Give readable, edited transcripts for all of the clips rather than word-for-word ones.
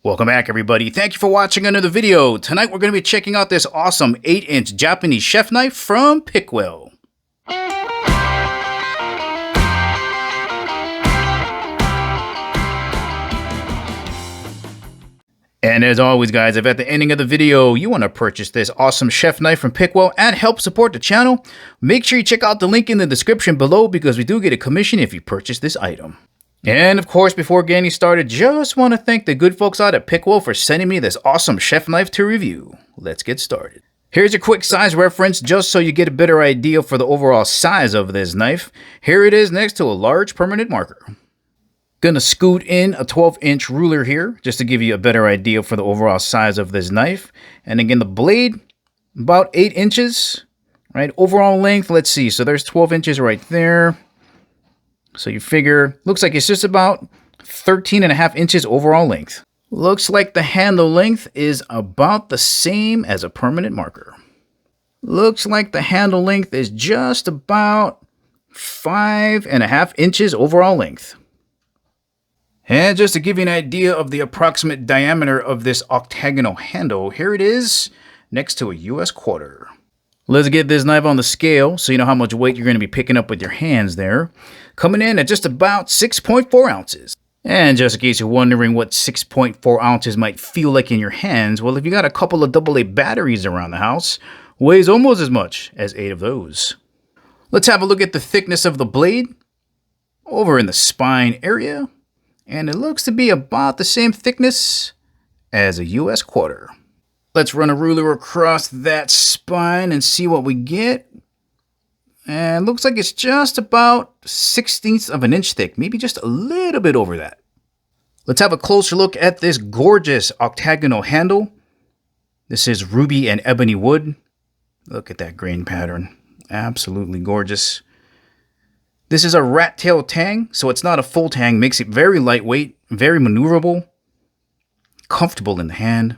Welcome back, everybody. Thank you for watching another video. Tonight we're going to be checking out this awesome 8-inch Japanese chef knife from Pickwill. And as always, guys, if at the ending of the video you want to purchase this awesome chef knife from Pickwill and help support the channel, make sure you check out the link in the description below because we do get a commission if you purchase this item. And of course, before getting started, just want to thank the good folks out at Pickwill for sending me this awesome chef knife to review. Let's get started. Here's a quick size reference just so you get a better idea for the overall size of this knife. Here it is next to a large permanent marker. Gonna scoot in a 12-inch ruler here just to give you a better idea for the overall size of this knife. And again, the blade, about 8 inches, right? Overall length, let's see. So there's 12 inches right there. So you figure, looks like it's just about 13.5 inches overall length. Looks like the handle length is about the same as a permanent marker. Looks like the handle length is just about 5.5 inches overall length. And just to give you an idea of the approximate diameter of this octagonal handle, here it is next to a US quarter. Let's get this knife on the scale so you know how much weight you're going to be picking up with your hands there. Coming in at just about 6.4 ounces. And just in case you're wondering what 6.4 ounces might feel like in your hands, well, if you got a couple of AA batteries around the house, weighs almost as much as 8 of those. Let's have a look at the thickness of the blade over in the spine area. And it looks to be about the same thickness as a US quarter. Let's run a ruler across that spine and see what we get. And looks like it's just about 1/16 of an inch thick, maybe just a little bit over that. Let's have a closer look at this gorgeous octagonal handle. This is ruby and ebony wood. Look at that grain pattern. Absolutely gorgeous. This is a rat tail tang, so it's not a full tang, makes it very lightweight, very maneuverable, comfortable in the hand.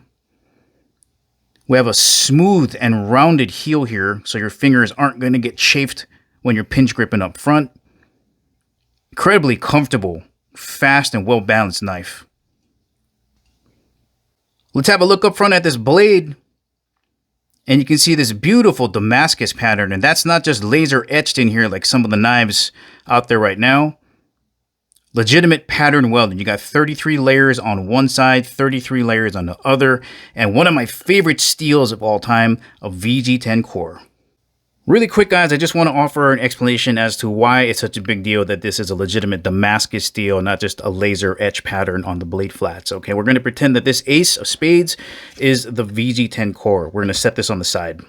We have a smooth and rounded heel here, so your fingers aren't going to get chafed when you're pinch gripping up front. Incredibly comfortable, fast, and well-balanced knife. Let's have a look up front at this blade. And you can see this beautiful Damascus pattern, and that's not just laser etched in here like some of the knives out there right now. Legitimate pattern welding. You got 33 layers on one side, 33 layers on the other, and one of my favorite steels of all time, a VG10 core. Really quick, guys, I just want to offer an explanation as to why it's such a big deal that this is a legitimate Damascus steel, not just a laser etch pattern on the blade flats. Okay, we're going to pretend that this ace of spades is the VG10 core. We're going to set this on the side.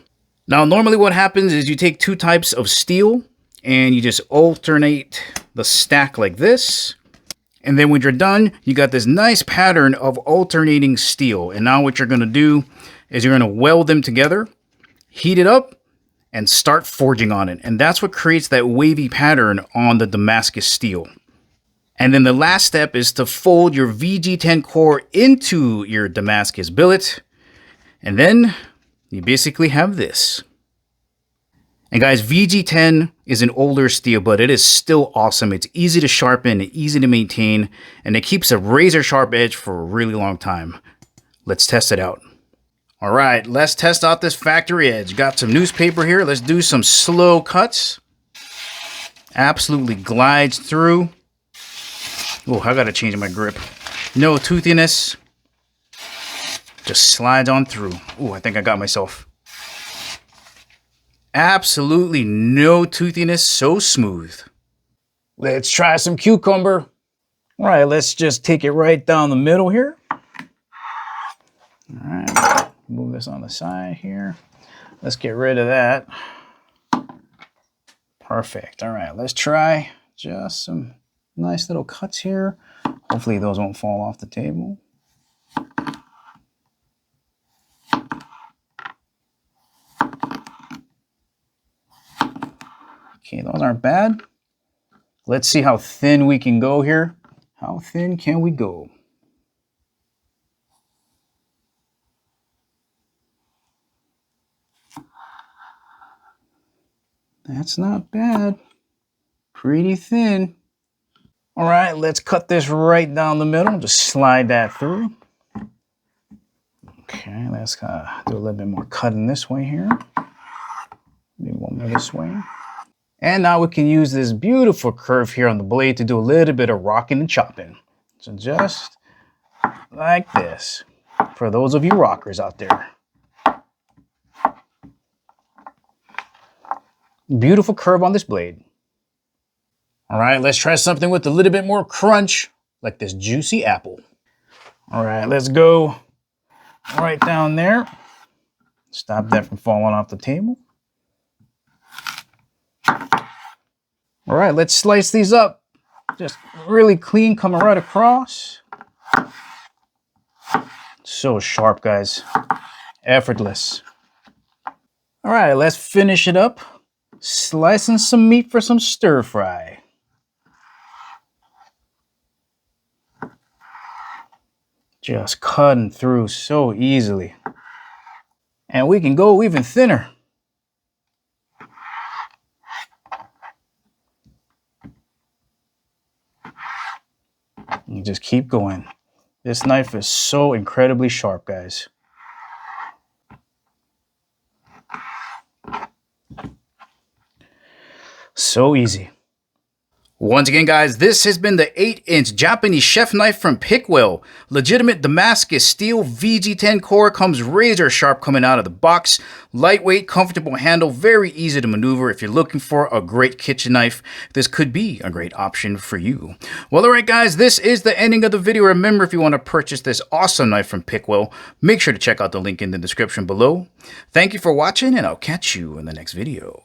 Now, normally what happens is you take two types of steel and you just alternate the stack like this. And then when you're done, you got this nice pattern of alternating steel. And now what you're going to do is you're going to weld them together, heat it up, and start forging on it. And that's what creates that wavy pattern on the Damascus steel. And then the last step is to fold your VG10 core into your Damascus billet. And then you basically have this. And guys, VG10 is an older steel, but it is still awesome. It's easy to sharpen, easy to maintain, and it keeps a razor sharp edge for a really long time. Let's test it out. All right, let's test out this factory edge. Got some newspaper here. Let's do some slow cuts. Absolutely glides through. Oh, I gotta change my grip. No toothiness. Just slides on through. Oh, I think I got myself. Absolutely no toothiness, so smooth. Let's try some cucumber. All right, let's just take it right down the middle here. All right. Move this on the side here. Let's get rid of that. Perfect. All right, let's try just some nice little cuts here. Hopefully those won't fall off the table. Okay, those aren't bad. Let's see how thin we can go here. How thin can we go? That's not bad. Pretty thin. All right, let's cut this right down the middle. Just slide that through. Okay, let's do a little bit more cutting this way here. Maybe one more this way. And now we can use this beautiful curve here on the blade to do a little bit of rocking and chopping. So just like this, for those of you rockers out there. Beautiful curve on this blade. All right, let's try something with a little bit more crunch, like this juicy apple. All right, let's go right down there. Stop that from falling off the table. All right, let's slice these up. Just really clean, coming right across. So sharp, guys. Effortless. All right, let's finish it up. Slicing some meat for some stir fry. Just cutting through so easily. And we can go even thinner. You just keep going. This knife is so incredibly sharp, guys. So easy. Once again, guys, this has been the 8-inch Japanese chef knife from Pickwill. Legitimate Damascus steel VG10 core, comes razor sharp coming out of the box. Lightweight, comfortable handle, very easy to maneuver. If you're looking for a great kitchen knife, this could be a great option for you. Well, alright guys, this is the ending of the video. Remember, if you want to purchase this awesome knife from Pickwill, make sure to check out the link in the description below. Thank you for watching, and I'll catch you in the next video.